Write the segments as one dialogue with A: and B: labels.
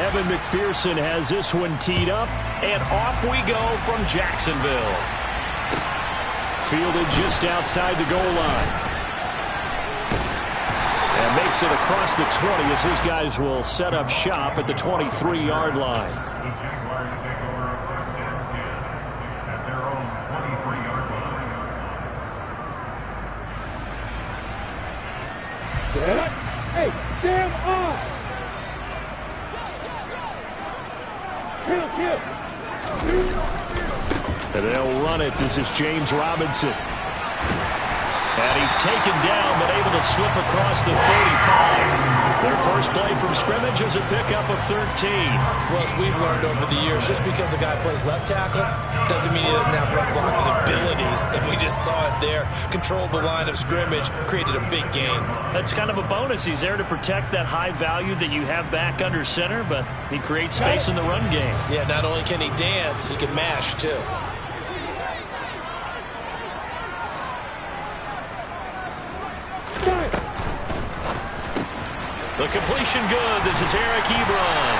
A: Evan McPherson has this one teed up, and off we go from Jacksonville. Fielded just outside the goal line. And makes it across the 20 as his guys will set up shop at the 23-yard line.
B: The Jaguars take over a first and 10 at their own 23-yard line.
C: Hey, stand up!
A: And they'll run it. This is James Robinson. And he's taken down, but able to slip across the 35. Their first play from scrimmage is a pickup of 13.
D: Well, as we've learned over the years, just because a guy plays left tackle doesn't mean he doesn't have run blocking abilities. And we just saw it there. Controlled the line of scrimmage, created a big gain.
A: That's kind of a bonus. He's there to protect that high value that you have back under center, but he creates space in the run game. Yeah,
D: not only can he dance, he can mash, too.
A: The completion good. This is Eric Ebron.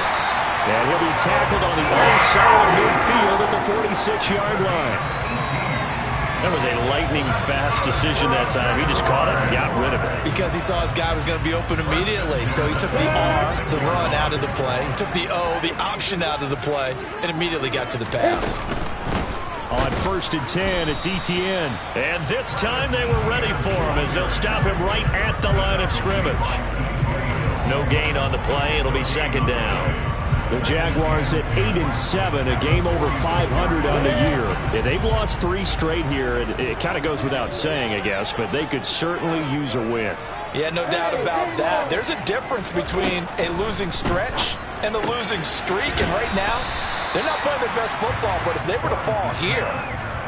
A: And he'll be tackled on the inside midfield at the 46-yard line. That was a lightning-fast decision that time. He just caught it and got rid of it.
D: Because he saw his guy was going to be open immediately. So he took the R, the run, out of the play. He took the O, the option, out of the play, and immediately got to the pass.
A: On 1st and 10, it's Etienne. And this time they were ready for him as they'll stop him right at the line of scrimmage. No gain on the play. It'll be second down. The Jaguars at 8-7, a game over 500 on the year. Yeah, they've lost 3 straight here. It kind of goes without saying, I guess, but they could certainly use a win.
D: Yeah, no doubt about that. There's a difference between a losing stretch and a losing streak, and right now, they're not playing their best football, but if they were to fall here,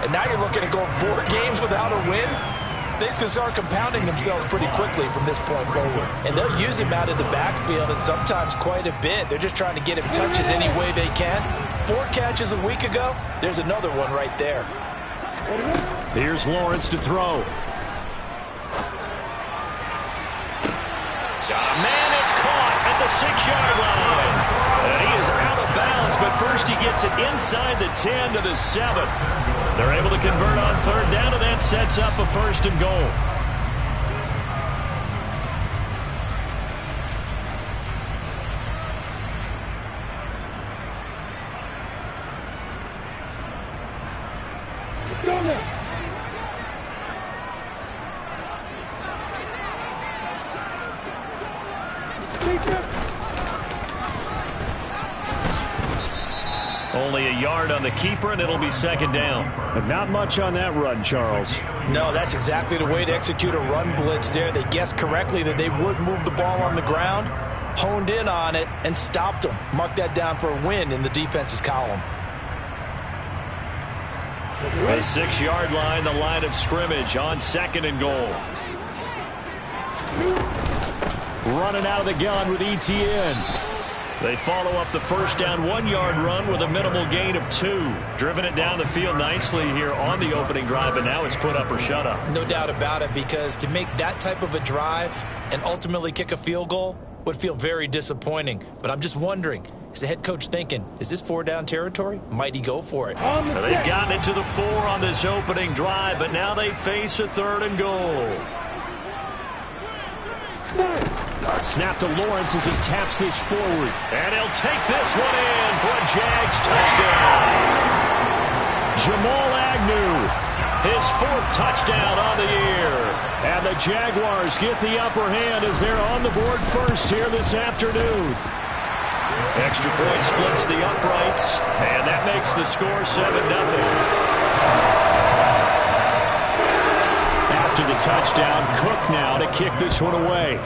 D: and now you're looking at going 4 games without a win, things can start compounding themselves pretty quickly from this point forward. And they'll use him out of the backfield, and sometimes quite a bit. They're just trying to get him touches any way they can. 4 catches a week ago, there's another one right there.
A: Here's Lawrence to throw. Got a man, it's caught at the 6-yard line. And he is out of bounds, but first he gets it inside the 10 to the 7. They're able to convert on 3rd down, and that sets up a 1st and goal. Only a yard on the keeper, and it'll be 2nd down. But not much on that run, Charles.
D: No, that's exactly the way to execute a run blitz there. They guessed correctly that they would move the ball on the ground, honed in on it, and stopped them. Mark that down for a win in the defense's column.
A: The 6-yard line, the line of scrimmage on 2nd and goal. Running out of the gun with Etienne. They follow up the 1st down 1-yard run with a minimal gain of 2. Driven it down the field nicely here on the opening drive, and now it's put up or shut up.
D: No doubt about it, because to make that type of a drive and ultimately kick a field goal would feel very disappointing. But I'm just wondering, is the head coach thinking, is this 4-down territory? Might he go for it?
A: They've gotten it to the 4 on this opening drive, but now they face a 3rd and goal. Snap to Lawrence as he taps this forward. And he'll take this one in for a Jags touchdown. Jamal Agnew, his 4th touchdown on the year. And the Jaguars get the upper hand as they're on the board first here this afternoon. Extra point splits the uprights, and that makes the score 7-0. After the touchdown, Cook now to kick this one away.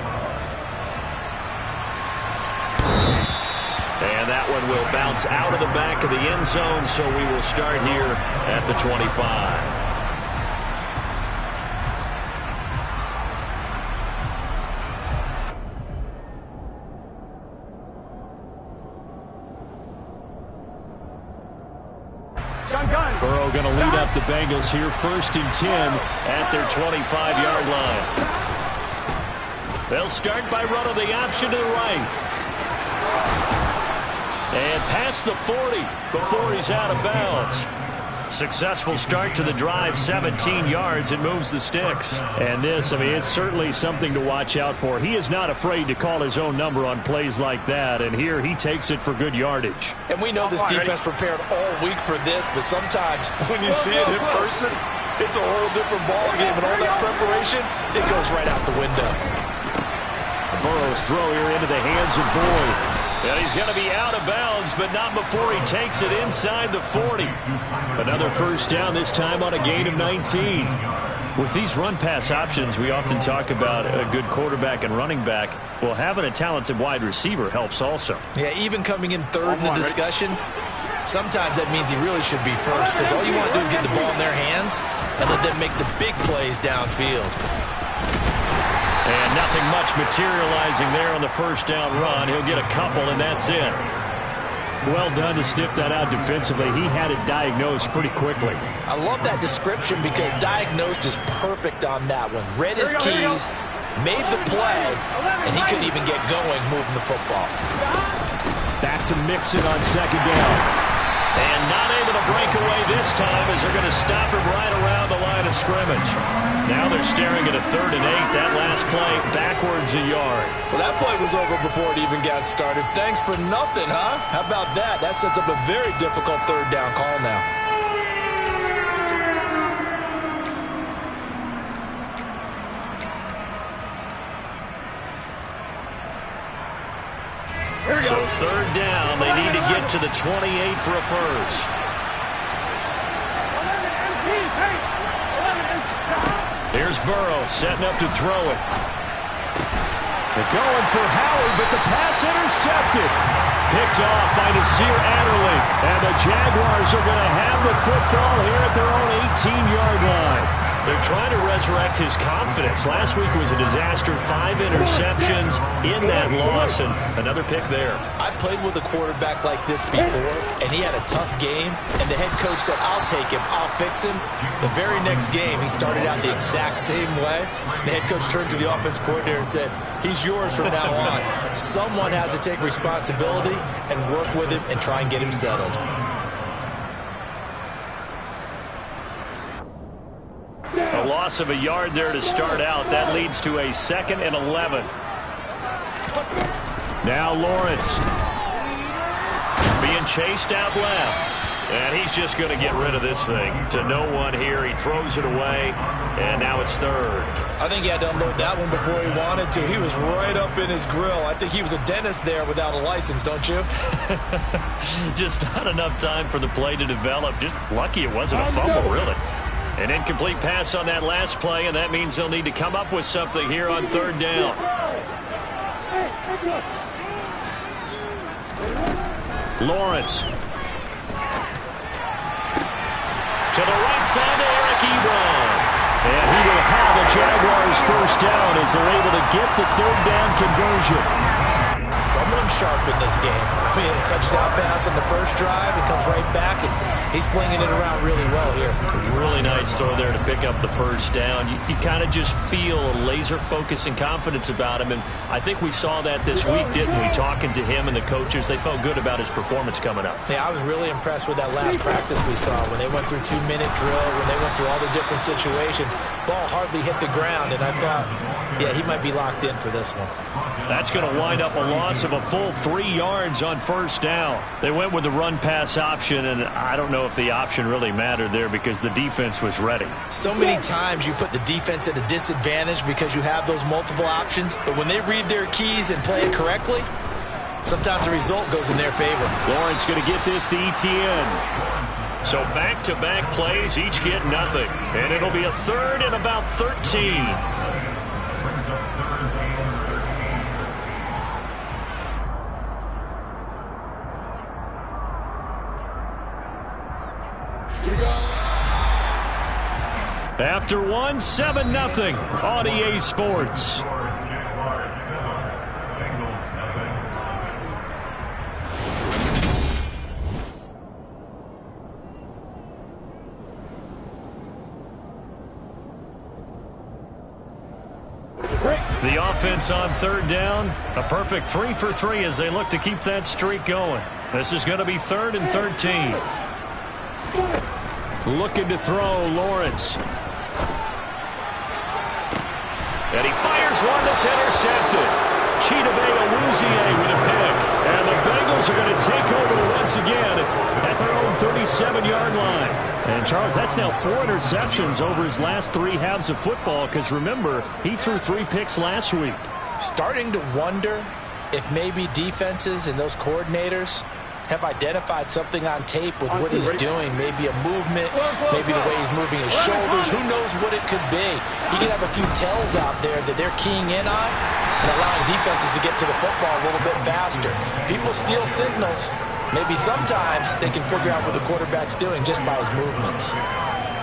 A: And that one will bounce out of the back of the end zone, so we will start here at the 25. Burrow going to lead up the Bengals here 1st and 10 at their 25-yard line. They'll start by running the option to the right. And past the 40 before he's out of bounds. Successful start to the drive, 17 yards, and moves the sticks. And this, I mean, it's certainly something to watch out for. He is not afraid to call his own number on plays like that, and here he takes it for good yardage.
D: And we know this defense prepared all week for this, but sometimes when you see it in person, it's a whole different ballgame, and all that preparation, it goes right out the window.
A: Burrow's throw here into the hands of Boyd. And he's going to be out of bounds, but not before he takes it inside the 40. Another first down, this time on a gain of 19. With these run-pass options, we often talk about a good quarterback and running back. Well, having a talented wide receiver helps also.
D: Yeah, even coming in third in the discussion, sometimes that means he really should be first, because all you want to do is get the ball in their hands and let them make the big plays downfield.
A: And nothing much materializing there on the first down run. He'll get a couple, and that's it. Well done to sniff that out defensively. He had it diagnosed pretty quickly.
D: I love that description because diagnosed is perfect on that one. Read his keys, made the play, and he couldn't even get going moving the football.
A: Back to Mixon on second down. And not able to break away this time as they're going to stop him right around the line of scrimmage. Now they're staring at a 3rd and 8. That last play backwards a yard.
D: Well, that play was over before it even got started. Thanks for nothing, huh? How about that? That sets up a very difficult 3rd down call now.
A: So 3rd down, they need to get to the 28 for a first. Here's Burrow setting up to throw it. They're going for Howard, but the pass intercepted. Picked off by Nasir Adderley. And the Jaguars are going to have the football here at their own 18-yard line. They're trying to resurrect his confidence. Last week was a disaster. 5 interceptions in that loss, and another pick there.
D: I played with a quarterback like this before, and he had a tough game, and the head coach said, I'll take him, I'll fix him. The very next game, he started out the exact same way. The head coach turned to the offense coordinator and said, he's yours from now on. Someone has to take responsibility and work with him and try and get him settled.
A: A loss of a yard there to start out. That leads to a 2nd and 11. Now Lawrence being chased out left. And he's just going to get rid of this thing to no one here. He throws it away, and now it's 3rd.
D: I think he had to unload that one before he wanted to. He was right up in his grill. I think he was a dentist there without a license, don't you?
A: Just not enough time for the play to develop. Just lucky it wasn't a fumble, really. An incomplete pass on that last play, and that means they'll need to come up with something here on 3rd down. Lawrence. To the right side to Eric Ebron. And he will have a Jaguars first down as they're able to get the 3rd down conversion.
D: Someone sharp in this game. I mean, a touchdown pass on the first drive. It comes right back, and he's flinging it around really well here.
A: Really nice throw there to pick up the first down. You kind of just feel a laser focus and confidence about him, and I think we saw that this week, didn't we? Talking to him and the coaches, they felt good about his performance coming up.
D: Yeah, I was really impressed with that last practice we saw when they went through 2-minute drill, when they went through all the different situations. Ball hardly hit the ground, and I thought, yeah, he might be locked in for this one.
A: That's going to wind up a loss of a full 3 yards on first down. They went with the run-pass option, and I don't know if the option really mattered there because the defense was ready.
D: So many times you put the defense at a disadvantage because you have those multiple options, but when they read their keys and play it correctly, sometimes the result goes in their favor.
A: Lawrence going to get this to Etienne. So back-to-back plays, each get nothing. And it'll be a 3rd and about 13. After one, 7-0 on EA Sports. The offense on 3rd down, a perfect 3 for 3 as they look to keep that streak going. This is going to be 3rd and 13. Looking to throw, Lawrence. And he fires one that's intercepted. Chidobe Awuzie with a pick. And the Bengals are going to take over once again at their own 37-yard line. And, Charles, that's now 4 interceptions over his last 3 halves of football because, remember, he threw 3 picks last week.
D: Starting to wonder if maybe defenses and those coordinators have identified something on tape with what he's doing. Maybe a movement, maybe the way he's moving his shoulders. Who knows what it could be? He could have a few tells out there that they're keying in on and allowing defenses to get to the football a little bit faster. People steal signals. Maybe sometimes they can figure out what the quarterback's doing just by his movements.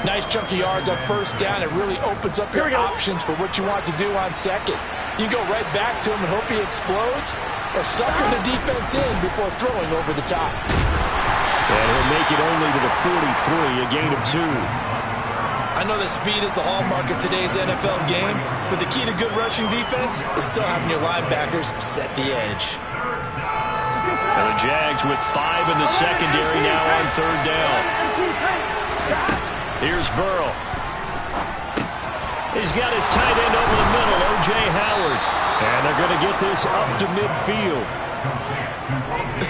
D: Nice chunk of yards on 1st down. It really opens up your options for what you want to do on 2nd. You go right back to him and hope he explodes, or sucker the defense in before throwing over the top.
A: And he'll make it only to the 43, a gain of 2.
E: I know that speed is the hallmark of today's NFL game, but the key to good rushing defense is still having your linebackers set the edge.
A: And the Jags with 5 in the secondary now on 3rd down. Here's Burrow. He's got his tight end over the middle, O.J. Howard. And they're going to get this up to midfield.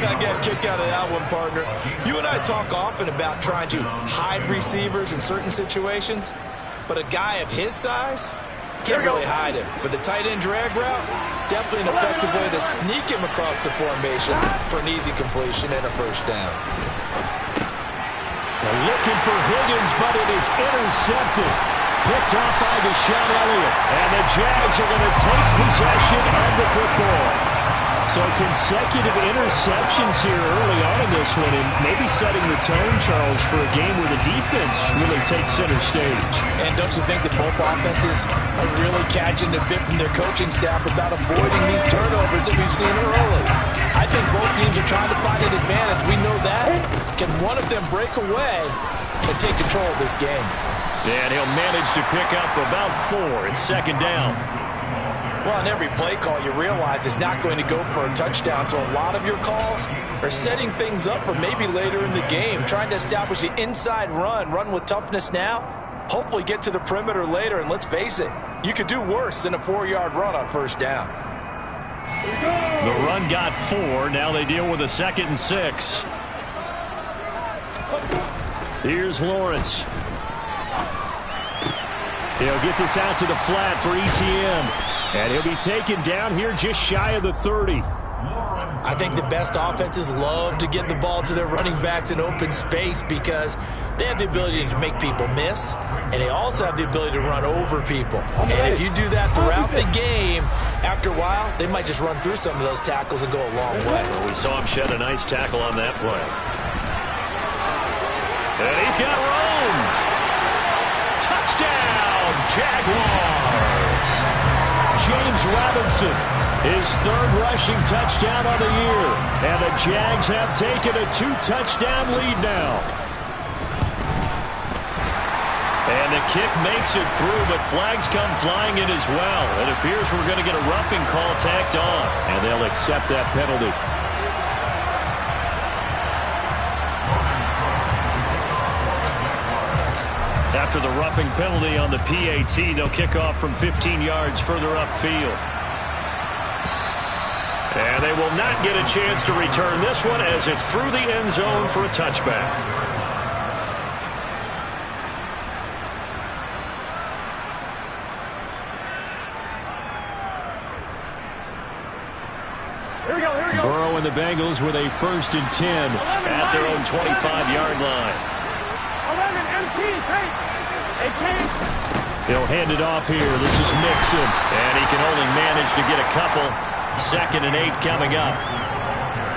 E: I got a kick out of that one, partner. You and I talk often about trying to hide receivers in certain situations, but a guy of his size can't really hide him. But the tight end drag route, definitely an effective way to sneak him across the formation for an easy completion and a 1st down.
A: They're looking for Higgins, but it is intercepted. Picked off by Deshaun Elliott. And the Jags are going to take possession of the football. So consecutive interceptions here early on in this one, and maybe setting the tone, Charles, for a game where the defense really takes center stage.
D: And don't you think that both offenses are really catching a bit from their coaching staff about avoiding these turnovers that we've seen early? I think both teams are trying to find an advantage. We know that. Can one of them break away and take control of this game?
A: And he'll manage to pick up about 4 in 2nd down.
D: Well, on every play call, you realize it's not going to go for a touchdown, so a lot of your calls are setting things up for maybe later in the game, trying to establish the inside run with toughness now, hopefully get to the perimeter later, and let's face it, you could do worse than a 4-yard run on 1st down.
A: The run got 4. Now they deal with a 2nd and 6. Here's Lawrence. He'll get this out to the flat for ETN. And he'll be taken down here just shy of the 30.
E: I think the best offenses love to get the ball to their running backs in open space because they have the ability to make people miss, and they also have the ability to run over people. And if you do that throughout the game, after a while, they might just run through some of those tackles and go a long way.
A: Well, we saw him shed a nice tackle on that play. And he's got room. Touchdown, Jaguars. James Robinson, his 3rd rushing touchdown on the year. And the Jags have taken a 2-touchdown lead now. And the kick makes it through, but flags come flying in as well. It appears we're going to get a roughing call tacked on, and they'll accept that penalty. After the roughing penalty on the PAT, they'll kick off from 15 yards further upfield. And they will not get a chance to return this one as it's through the end zone for a touchback. Burrow and the Bengals with a 1st and 10 at their own 25-yard line.
C: 11, MT,
A: He'll hand it off here. This is Mixon. And he can only manage to get a couple. 2nd and 8 coming up.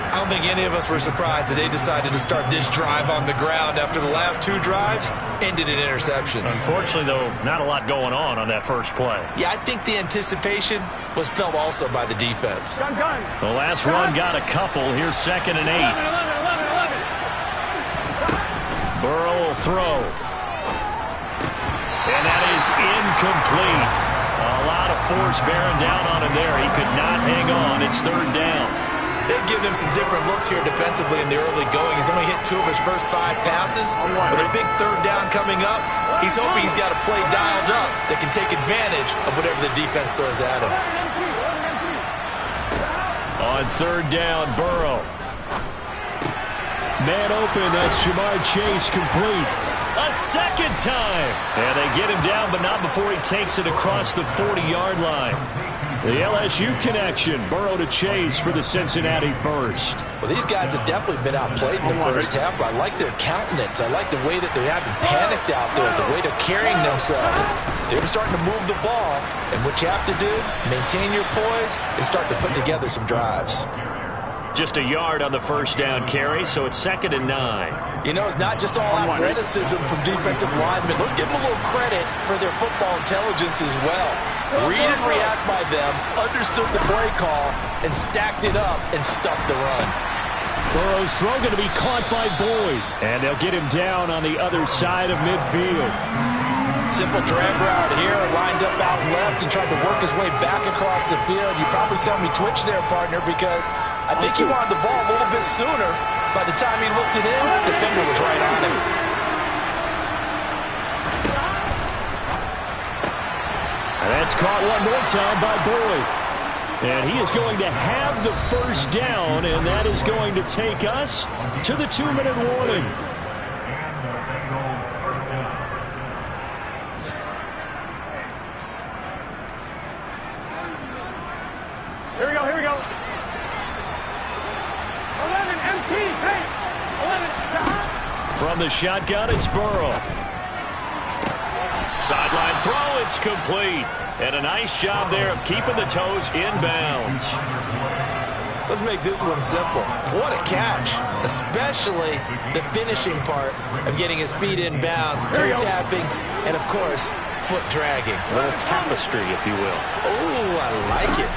E: I don't think any of us were surprised that they decided to start this drive on the ground after the last 2 drives ended in interceptions.
A: Unfortunately, though, not a lot going on that first play.
E: Yeah, I think the anticipation was felt also by the defense.
A: The last run got a couple. Here's 2nd and 8.
C: 11.
A: Burrow will throw. And that is incomplete. A lot of force bearing down on him there. He could not hang on. It's 3rd down.
E: They've given him some different looks here defensively in the early going. He's only hit 2 of his first 5 passes. With a big 3rd down coming up, he's hoping he's got a play dialed up that can take advantage of whatever the defense throws at him.
A: On 3rd down, Burrow. Man open, that's Jamar Chase, complete. A second time. And they get him down, but not before he takes it across the 40-yard line. The LSU connection, Burrow to Chase for the Cincinnati first.
E: Well, these guys have definitely been outplayed in the first half, but I like their countenance. I like the way that they haven't panicked out there, the way they're carrying themselves. They were starting to move the ball, and what you have to do, maintain your poise and start to put together some drives.
A: Just a yard on the first down carry, so it's 2nd and 9.
E: You know, it's not just all athleticism from defensive linemen. Let's give them a little credit for their football intelligence as well. Read and react by them, understood the play call, and stacked it up and stuffed the run.
A: Burrow's throw going to be caught by Boyd, and they'll get him down on the other side of midfield.
E: Simple drag route here, lined up out left and tried to work his way back across the field. You probably saw me twitch there, partner, because I think he wanted the ball a little bit sooner. By the time he looked it in, the defender was right on him.
A: And that's caught one more time by Boyd. And he is going to have the first down, and that is going to take us to the 2-minute warning.
C: Here we go, here we go. 11 MT, hey! 11.
A: From the shotgun, it's Burrow. Sideline throw, it's complete. And a nice job there of keeping the toes inbounds.
E: Let's make this one simple. What a catch, especially the finishing part of getting his feet in bounds, toe tapping, and of course, foot dragging.
A: A little tapestry, if you will.
E: Oh, I like it.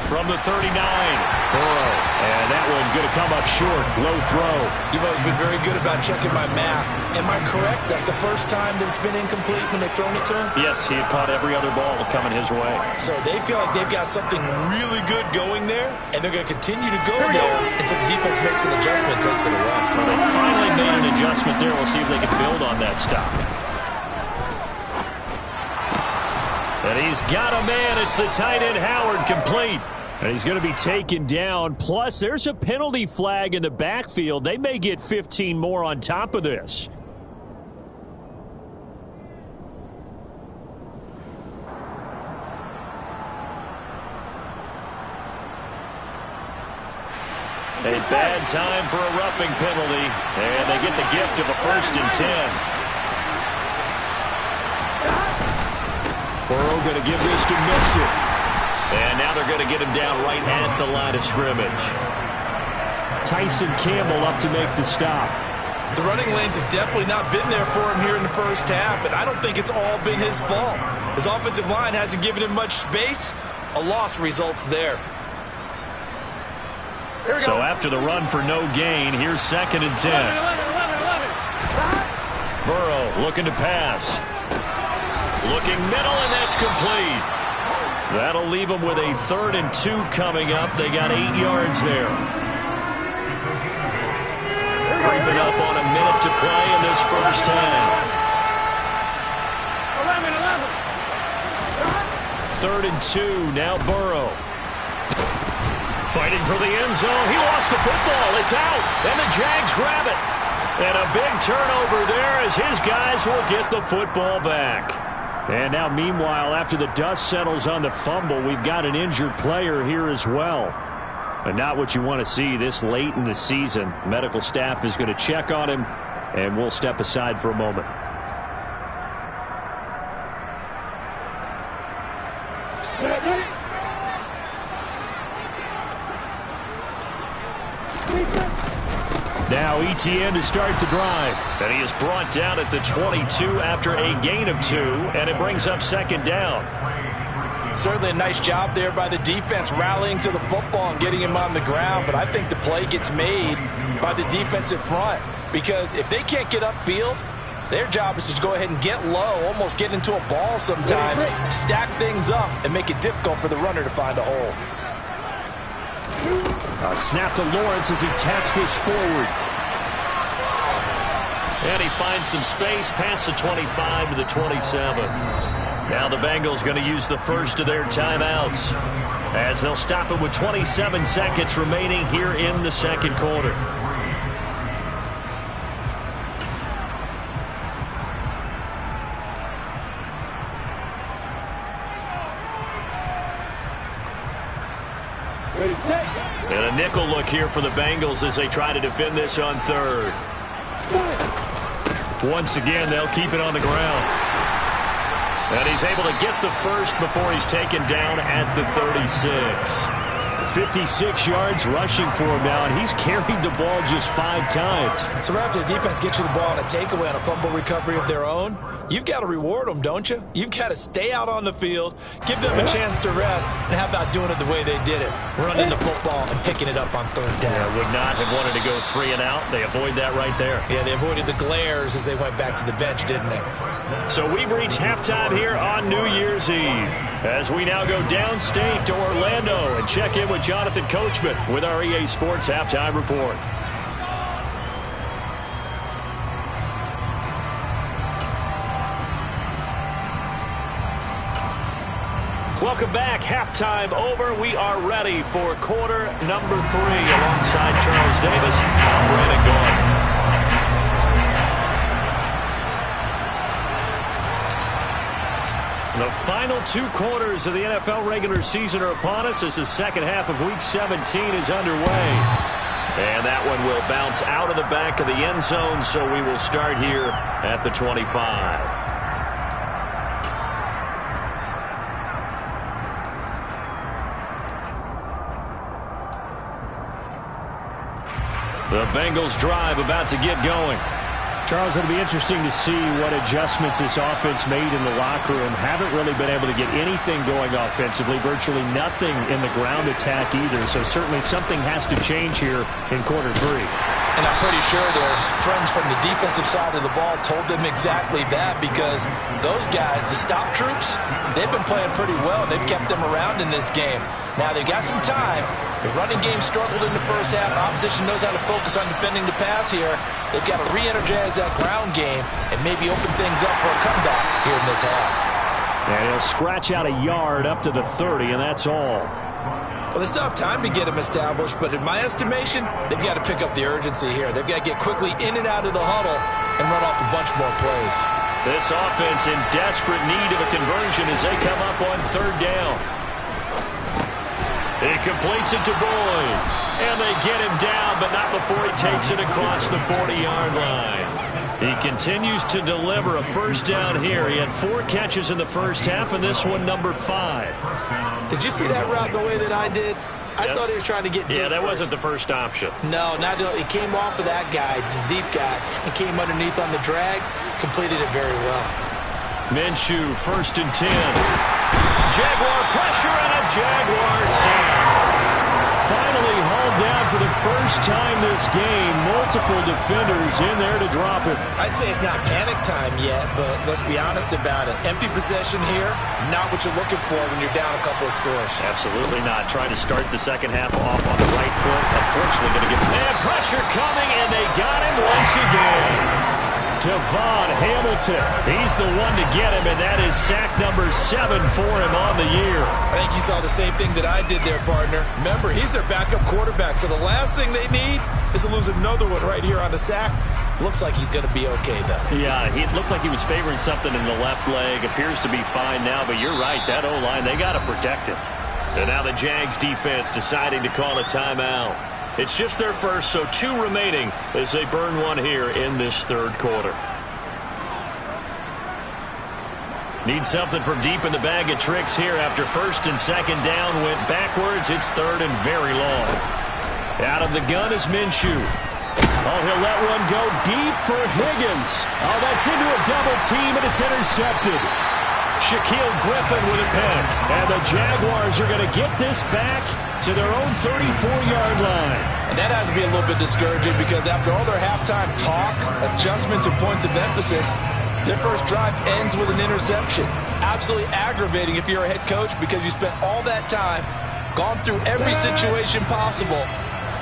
A: From the 39, Burrow. And that one going to come up short, low throw.
E: You've always been very good about checking my math. Am I correct? That's the first time that it's been incomplete when they've thrown it to him?
A: Yes, he had caught every other ball coming his way.
E: So they feel like they've got something really good going there, and they're going to continue to go there until the defense makes an adjustment and takes it away.
A: Well, they finally made an adjustment there. We'll see if they can build on that stop. And he's got a man. It's the tight end, Howard, complete. And he's going to be taken down. Plus, there's a penalty flag in the backfield. They may get 15 more on top of this. A bad time for a roughing penalty. And they get the gift of a 1st and 10. Burrow going to give this to Mixon. And now they're going to get him down right at the line of scrimmage. Tyson Campbell up to make the stop.
E: The running lanes have definitely not been there for him here in the first half, and I don't think it's all been his fault. His offensive line hasn't given him much space. A loss results there.
A: So after the run for no gain, here's 2nd and 10.
C: 11.
A: Burrow looking to pass. Looking middle, and that's complete. That'll leave them with a 3rd and 2 coming up. They got 8 yards there. Creeping up on a minute to play in this first half. 3rd and 2, now Burrow. Fighting for the end zone. He lost the football. It's out, and the Jags grab it. And a big turnover there as his guys will get the football back. And now, meanwhile, after the dust settles on the fumble, we've got an injured player here as well. And not what you want to see this late in the season. Medical staff is going to check on him, and we'll step aside for a moment. Now ETN to start the drive. And he is brought down at the 22 after a gain of 2, and it brings up 2nd down.
E: Certainly a nice job there by the defense rallying to the football and getting him on the ground, but I think the play gets made by the defensive front because if they can't get upfield, their job is to go ahead and get low, almost get into a ball sometimes, stack things up, and make it difficult for the runner to find a hole.
A: A snap to Lawrence as he taps this forward. And he finds some space past the 25 to the 27. Now the Bengals going to use the first of their timeouts as they'll stop it with 27 seconds remaining here in the second quarter. And a nickel look here for the Bengals as they try to defend this on third. Once again, they'll keep it on the ground. And he's able to get the first before he's taken down at the 36. 56 yards rushing for him now, and he's carried the ball just 5 times.
E: So right after the defense gets you the ball on a takeaway on a fumble recovery of their own, you've got to reward them, don't you? You've got to stay out on the field, give them a chance to rest, and how about doing it the way they did it? Running the football and picking it up on third down.
A: Yeah, would not have wanted to go 3 and out. They avoid that right there.
E: Yeah, they avoided the glares as they went back to the bench, didn't they?
A: So we've reached halftime here on New Year's Eve as we now go downstate to Orlando and check in with Jonathan Coachman with our EA Sports Halftime Report. Welcome back. Halftime over. We are ready for quarter number 3 alongside Charles Davis. I'm Brandon Gaudin. The final 2 quarters of the NFL regular season are upon us as the second half of Week 17 is underway. And that one will bounce out of the back of the end zone, so we will start here at the 25. The Bengals drive about to get going. Charles, it'll be interesting to see what adjustments this offense made in the locker room. Haven't really been able to get anything going offensively, virtually nothing in the ground attack either. So certainly something has to change here in quarter 3.
E: And I'm pretty sure their friends from the defensive side of the ball told them exactly that, because those guys, the stop troops, they've been playing pretty well. They've kept them around in this game. Now they've got some time. The running game struggled in the first half. Opposition knows how to focus on defending the pass here. They've got to re-energize that ground game and maybe open things up for a comeback here in this half.
A: And he'll scratch out a yard up to the 30, and that's all.
E: Well, they still have time to get him established, but in my estimation, they've got to pick up the urgency here. They've got to get quickly in and out of the huddle and run off a bunch more plays.
A: This offense in desperate need of a conversion as they come up on third down. He completes it to Boyd. And they get him down, but not before he takes it across the 40-yard line. He continues to deliver a first down here. He had 4 catches in the first half, and this one number 5.
E: Did you see that route the way that I did? I thought he was trying to get deep.
A: Yeah, that
E: first.
A: wasn't the first option.
E: No, he came off of that guy, the deep guy, and came underneath on the drag, completed it very well.
A: Minshew, 1st and 10. Jaguar pressure and a Jaguar sack. Finally hauled down for the first time this game. Multiple defenders in there to drop it.
E: I'd say it's not panic time yet, but let's be honest about it. Empty possession here, not what you're looking for when you're down a couple of scores.
A: Absolutely not. Trying to start the second half off on the right foot. Unfortunately going to get pressure coming, and they got him once again. Devon Hamilton. He's the one to get him, and that is sack number 7 for him on the year.
E: I think you saw the same thing that I did there, partner. Remember, he's their backup quarterback, so the last thing they need is to lose another one right here on the sack. Looks like he's going to be okay, though.
A: Yeah, he looked like he was favoring something in the left leg. Appears to be fine now, but you're right. That O-line, they got to protect him. And now the Jags defense deciding to call a timeout. It's just their first, so 2 remaining as they burn one here in this third quarter. Need something from deep in the bag of tricks here after 1st and 2nd down. Went backwards. It's 3rd and very long. Out of the gun is Minshew. Oh, he'll let one go deep for Higgins. Oh, that's into a double team, and it's intercepted. Shaquille Griffin with a pick. And the Jaguars are going to get this back to their own 34-yard line.
E: And that has to be a little bit discouraging because after all their halftime talk, adjustments, and points of emphasis,
D: Their first drive ends with an interception. Absolutely aggravating if you're a head coach because you spent all that time, gone through every situation possible,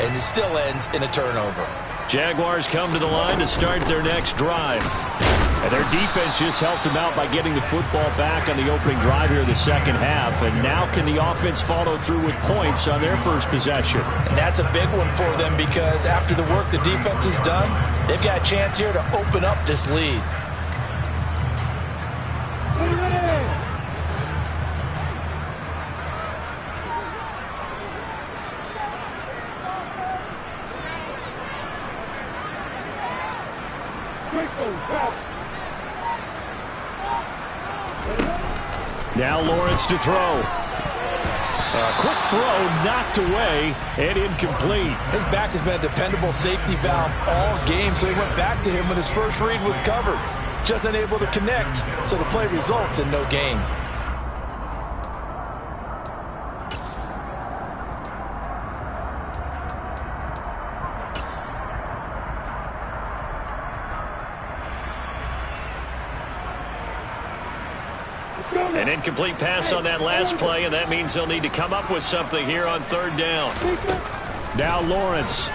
D: and it still ends in a turnover.
A: Jaguars come to the line to start their next drive. And their defense just helped them out by getting the football back on the opening drive here in the second half. And now can the offense follow through with points on their first possession?
D: And that's a big one for them because after the work the defense has done, they've got a chance here to open up this lead.
A: Now Lawrence to throw. A quick throw knocked away and incomplete.
D: His back has been a dependable safety valve all game, so they went back to him when his first read was covered. Just unable to connect, so the play results in no gain.
A: An incomplete pass on that last play, and that means they'll need to come up with something here on third down. Now Lawrence.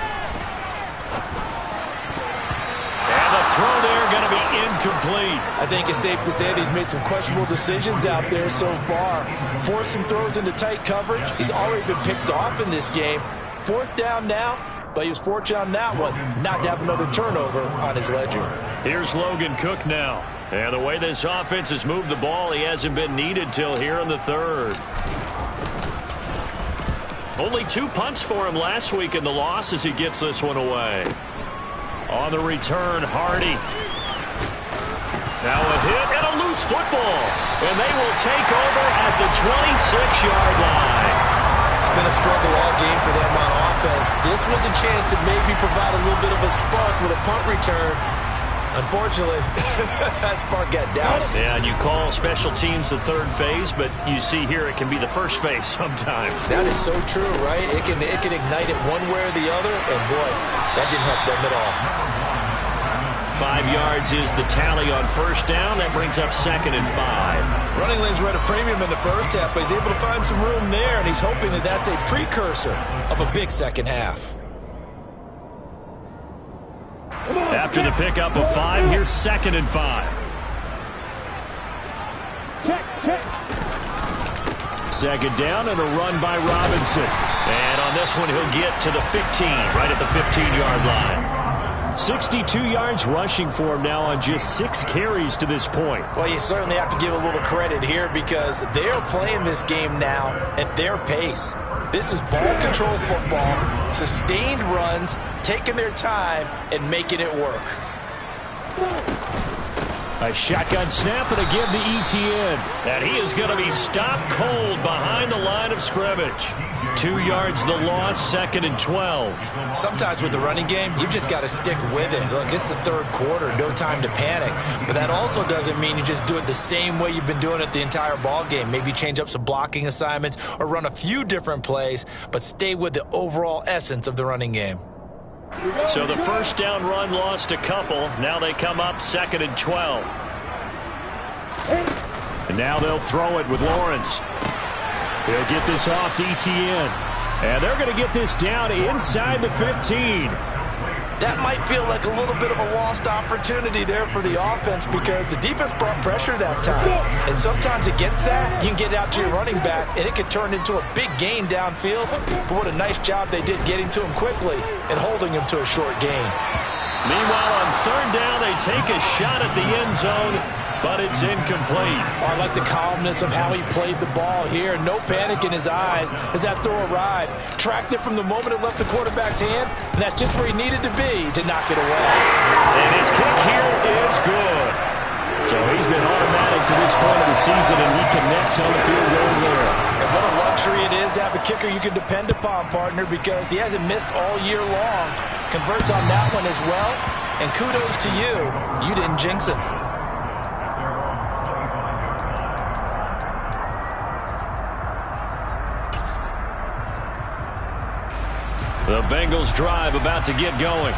A: And the throw there going to be incomplete.
D: I think it's safe to say that he's made some questionable decisions out there so far. Forced some throws into tight coverage. He's already been picked off in this game. Fourth down now, but he was fortunate on that one not to have another turnover on his ledger.
A: Here's Logan Cook now. And the way this offense has moved the ball, he hasn't been needed till here in the third. Only 2 punts for him last week in the loss as he gets this one away. On the return, Hardy. Now a hit and a loose football. And they will take over at the 26-yard line.
E: It's been a struggle all game for them on offense. This was a chance to maybe provide a little bit of a spark with a punt return. Unfortunately, that spark got doused.
A: Yeah, and you call special teams the third phase, but you see here it can be the first phase sometimes.
E: That is so true, right? It can ignite it one way or the other, and boy, that didn't help them at all.
A: 5 yards is the tally on first down. That brings up 2nd and 5.
E: Running lanes were at a premium in the first half, but he's able to find some room there, and he's hoping that that's a precursor of a big second half.
A: After the pickup of 5, here's 2nd and 5. Second down and a run by Robinson. And on this one, he'll get to the 15, right at the 15-yard line. 62 yards rushing for him now on just 6 carries to this point.
D: Well, you certainly have to give a little credit here because they're playing this game now at their pace. This is ball control football, sustained runs, taking their time, and making it work.
A: A shotgun snap and a give to ETN. And he is going to be stopped cold behind the line of scrimmage. 2 yards the loss, 2nd and 12.
E: Sometimes with the running game, you've just got to stick with it. Look, it's the third quarter, no time to panic. But that also doesn't mean you just do it the same way you've been doing it the entire ball game. Maybe change up some blocking assignments or run a few different plays, but stay with the overall essence of the running game.
A: So the first down run lost a couple. Now they come up 2nd and 12. And now they'll throw it with Lawrence. They'll get this off to ETN. And they're going to get this down inside the 15.
D: That might feel like a little bit of a lost opportunity there for the offense because the defense brought pressure that time. And sometimes against that, you can get it out to your running back, and it could turn into a big gain downfield. But what a nice job they did getting to him quickly and holding him to a short gain.
A: Meanwhile, on third down, they take a shot at the end zone, but it's incomplete.
D: I like the calmness of how he played the ball here. No panic in his eyes as that throw arrived. Tracked it from the moment it left the quarterback's hand, and that's just where he needed to be to knock it away.
A: And his kick here is good. So he's been automatic to this point of the season, and he connects on the field goal there.
D: And what a luxury it is to have a kicker you can depend upon, partner, because he hasn't missed all year long. Converts on that one as well, and kudos to you. You didn't jinx it.
A: The Bengals drive about to get going.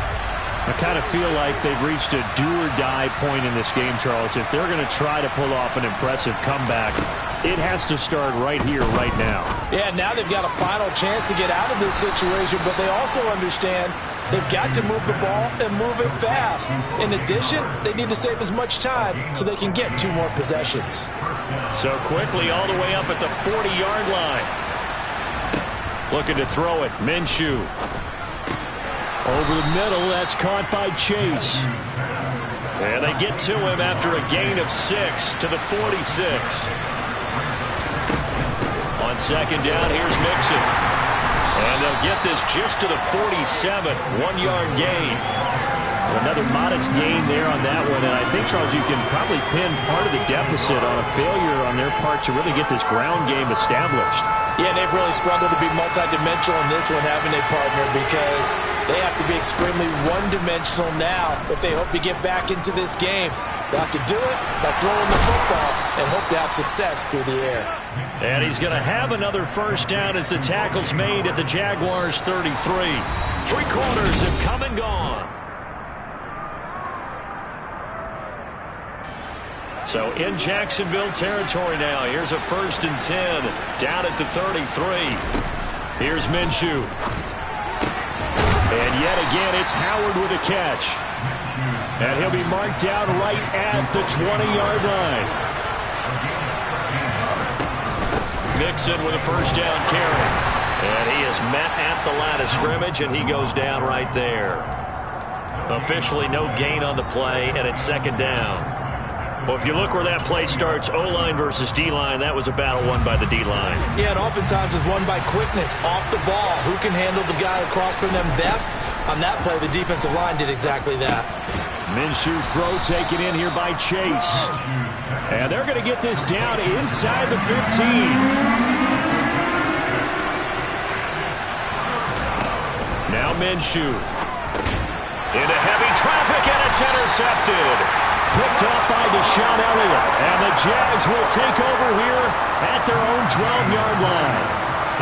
A: I kind of feel like they've reached a do-or-die point in this game, Charles. If they're going to try to pull off an impressive comeback, it has to start right here, right now.
D: Yeah, now they've got a final chance to get out of this situation, but they also understand they've got to move the ball and move it fast. In addition, they need to save as much time so they can get 2 more possessions.
A: So quickly all the way up at the 40-yard line. Looking to throw it, Minshew. Over the middle, that's caught by Chase. And they get to him after a gain of 6 to the 46. On second down, here's Mixon. And they'll get this just to the 47, 1-yard gain. Another modest gain there on that one. And I think, Charles, you can probably pin part of the deficit on a failure on their part to really get this ground game established.
D: Yeah, they've really struggled to be multidimensional in this one, haven't they, partner? Because they have to be extremely one-dimensional now if they hope to get back into this game. They have to do it by throwing the football and hope to have success through the air.
A: And he's going to have another first down as the tackle's made at the Jaguars' 33. 3 quarters have come and gone. So in Jacksonville territory now. Here's a 1st and 10 down at the 33. Here's Minshew. And yet again, it's Howard with a catch. And he'll be marked down right at the 20-yard line. Mixon with a first down carry. And he is met at the line of scrimmage, and he goes down right there. Officially no gain on the play, and it's 2nd down. Well, if you look where that play starts, O-line versus D-line, that was a battle won by the D-line.
D: Yeah, and oftentimes it's won by quickness off the ball. Who can handle the guy across from them best? On that play, the defensive line did exactly that.
A: Minshew's throw taken in here by Chase. And they're going to get this down inside the 15. Now Minshew. Into heavy traffic, and it's intercepted. Picked off by Deshaun Elliott. And the Jags will take over here at their own 12-yard line.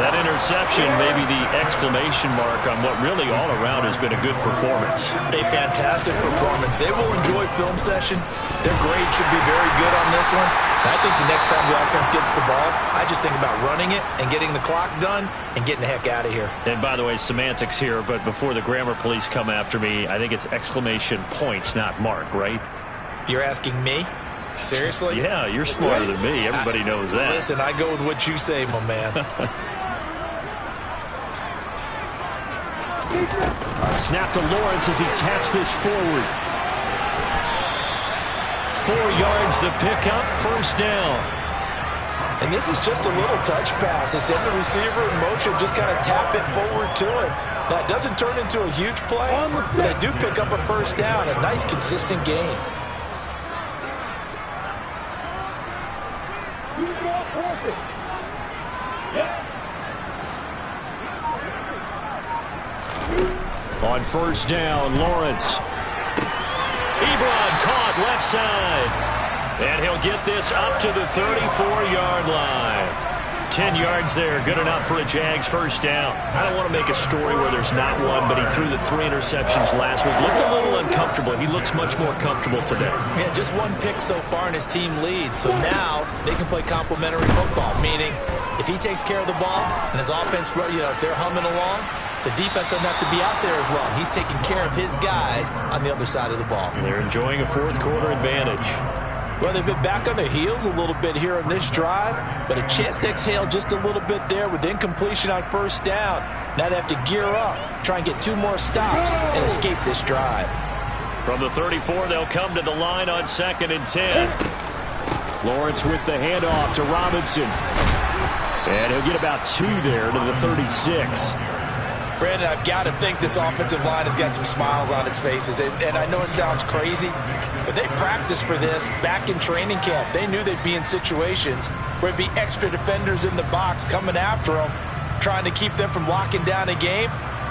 A: That interception may be the exclamation mark on what really all around has been a good performance.
E: A fantastic performance. They will enjoy film session. Their grade should be very good on this one. And I think the next time the offense gets the ball, I just think about running it and getting the clock done and getting the heck out of here.
A: And by the way, semantics here, but before the grammar police come after me, I think it's exclamation points, not mark, right?
E: You're asking me? Seriously?
A: Yeah, you're smarter than me. Everybody knows that.
E: Listen, I go with what you say, my man.
A: Snap to Lawrence as he taps this forward. 4 yards the pickup, first down.
D: And this is just a little touch pass. They send the receiver in motion, just kind of tap it forward to him. Now, it doesn't turn into a huge play, but they do pick up a first down, a nice, consistent gain.
A: On first down, Lawrence. Ebron caught left side. And he'll get this up to the 34-yard line. 10 yards there, good enough for a Jags first down. I don't want to make a story where there's not one, but he threw the 3 interceptions last week. Looked a little uncomfortable. He looks much more comfortable today.
E: Yeah, just 1 pick so far and his team leads. So now they can play complementary football, meaning if he takes care of the ball and his offense, if they're humming along, the defense doesn't have to be out there as well. He's taking care of his guys on the other side of the ball.
A: And they're enjoying a fourth-quarter advantage.
D: Well, they've been back on their heels a little bit here on this drive, but a chance to exhale just a little bit there with incompletion on first down. Now they have to gear up, try and get 2 more stops, and escape this drive.
A: From the 34, they'll come to the line on 2nd and 10. Lawrence with the handoff to Robinson. And he'll get about 2 there to the 36.
D: Brandon, I've got to think this offensive line has got some smiles on its faces. And I know it sounds crazy, but they practiced for this back in training camp. They knew they'd be in situations where it'd be extra defenders in the box coming after them, trying to keep them from locking down a game.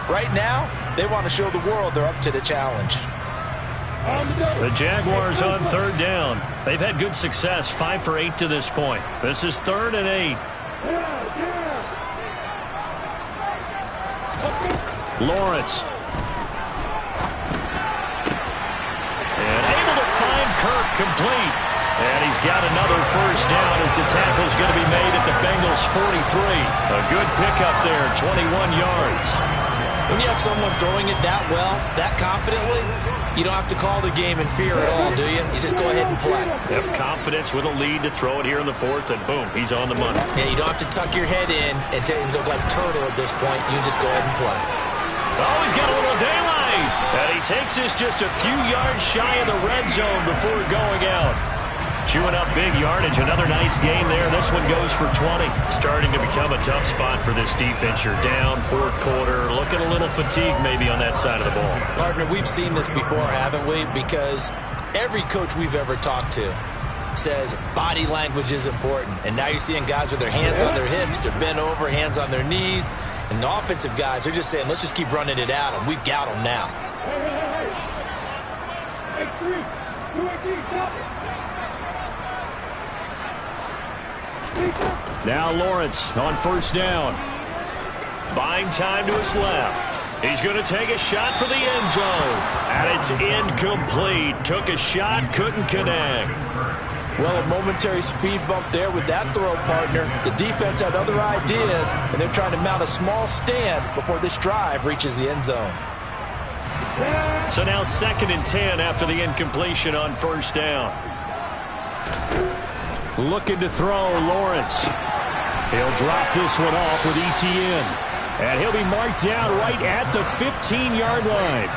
D: Right now, they want to show the world they're up to the challenge.
A: The Jaguars on 3rd down. They've had good success, 5 for 8 to this point. This is 3rd and 8. Lawrence. Kirk complete. And he's got another first down as the tackle's going to be made at the Bengals' 43. A good pickup there, 21 yards.
E: When you have someone throwing it that well, that confidently, you don't have to call the game in fear at all, do you? You just go ahead and play.
A: Yep, confidence with a lead to throw it here in the fourth, and boom, he's on the money.
E: Yeah, you don't have to tuck your head in and go like turtle at this point. You just go ahead and play.
A: Oh, he's got a little daylight. And he takes this just a few yards shy of the red zone before going out. Chewing up big yardage. Another nice gain there. This one goes for 20. Starting to become a tough spot for this defense. You're down fourth quarter. Looking a little fatigued maybe on that side of the ball.
E: Partner, we've seen this before, haven't we? Because every coach we've ever talked to says body language is important. And now you're seeing guys with their hands on their hips. They're bent over, hands on their knees. And the offensive guys, they're just saying, let's just keep running it at them. We've got them now.
A: Now Lawrence on first down. Buying time to his left. He's going to take a shot for the end zone. And it's incomplete. Took a shot, couldn't connect.
D: Well, a momentary speed bump there with that throw, partner. The defense had other ideas, and they're trying to mount a small stand before this drive reaches the end zone.
A: So now 2nd and 10 after the incompletion on first down. Looking to throw, Lawrence. He'll drop this one off with ETN. And he'll be marked down right at the 15-yard line.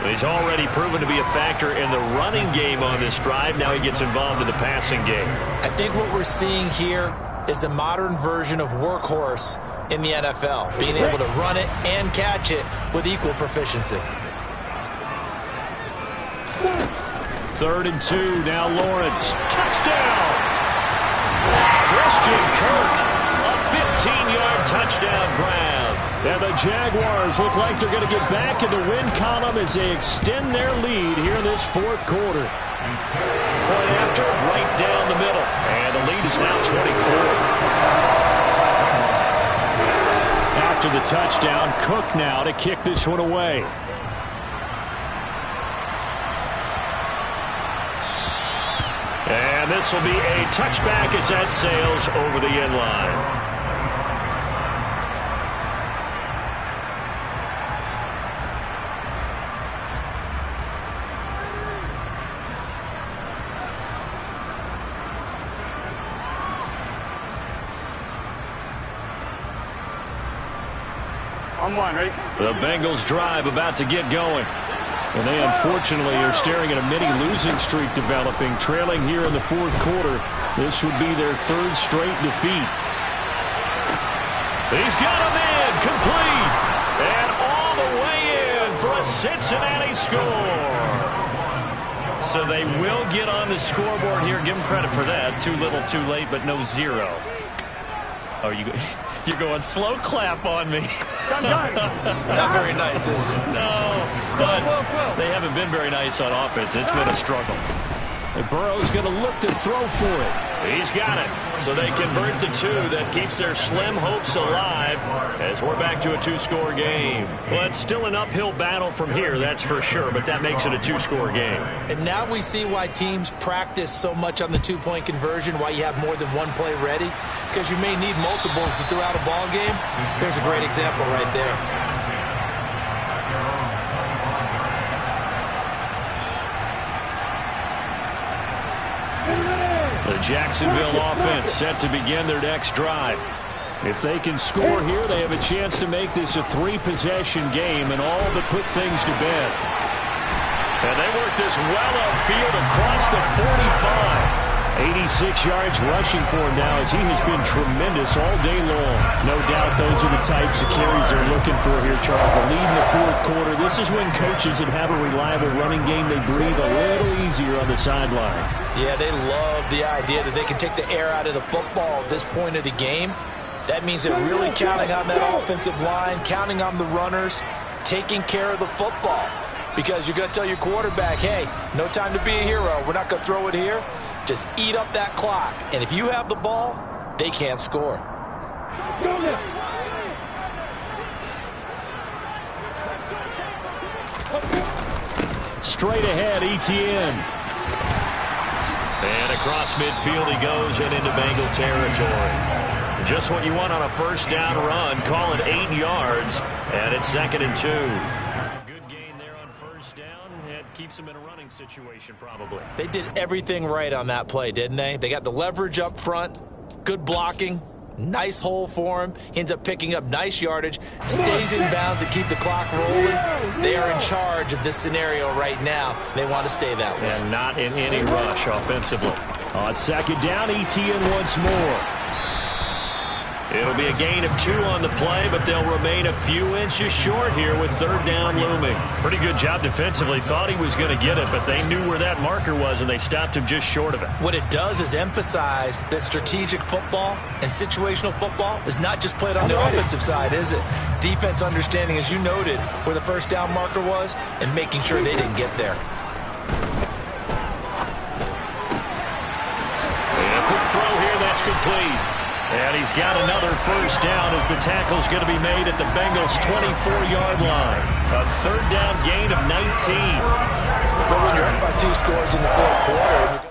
A: He's already proven to be a factor in the running game on this drive. Now he gets involved in the passing game.
E: I think what we're seeing here is the modern version of workhorse in the NFL, being able to run it and catch it with equal proficiency.
A: 3rd and 2, now Lawrence. Touchdown! Christian Kirk, a 15-yard touchdown grab. And the Jaguars look like they're going to get back in the win column as they extend their lead here in this fourth quarter. Point after, right down the middle. And the lead is now 24. After the touchdown, Cook now to kick this one away. And this will be a touchback as that sails over the end line.
C: On one, right?
A: The Bengals drive about to get going. And they unfortunately are staring at a mini losing streak developing, trailing here in the fourth quarter. This would be their 3rd straight defeat. He's got him in, complete, and all the way in for a Cincinnati score. So they will get on the scoreboard here. Give them credit for that. Too little, too late, but no 0. Oh, you're going slow clap on me.
E: Not very nice, is it?
A: No, but they haven't been very nice on offense. It's been a struggle. And Burrow's going to look to throw for it. He's got it. So they convert the 2. That keeps their slim hopes alive as we're back to a 2-score game. Well, it's still an uphill battle from here, that's for sure, but that makes it a 2-score game.
E: And now we see why teams practice so much on the 2-point conversion, why you have more than one play ready, because you may need multiples to throw out a ball game. There's a great example right there.
A: The Jacksonville offense set to begin their next drive. If they can score here, they have a chance to make this a 3-possession game and all but put things to bed. And they work this well upfield across the 45. 86 yards rushing for him now as he has been tremendous all day long. No doubt those are the types of carries they're looking for here, Charles. The lead in the fourth quarter. This is when coaches that have a reliable running game, they breathe a little easier on the sideline.
E: Yeah, they love the idea that they can take the air out of the football at this point of the game. That means they're really counting on that offensive line, counting on the runners, taking care of the football. Because you're going to tell your quarterback, hey, no time to be a hero. We're not going to throw it here. Just eat up that clock. And if you have the ball, they can't score.
A: Straight ahead, ETN. And across midfield he goes and into Bengal territory. Just what you want on a first down run. Call it 8 yards, and it's 2nd and 2. Good gain there on first down. It keeps them in a running situation probably.
E: They did everything right on that play, didn't they? They got the leverage up front, good blocking, nice hole for him. He ends up picking up nice yardage, stays in bounds to keep the clock rolling. They are in charge of this scenario right now. They want to stay that way.
A: And not in any rush offensively. On 2nd down, ETN once more. It'll be a gain of 2 on the play, but they'll remain a few inches short here with 3rd down looming. Pretty good job defensively. Thought he was going to get it, but they knew where that marker was, and they stopped him just short of it.
E: What it does is emphasize that strategic football and situational football is not just played on the offensive side, is it? Defense understanding, as you noted, where the first down marker was and making sure they didn't get there.
A: And a quick throw here, that's complete. And he's got another first down as the tackle's going to be made at the Bengals' 24-yard line. A 3rd down gain of 19.
E: But when you're up by 2 scores in the 4th quarter,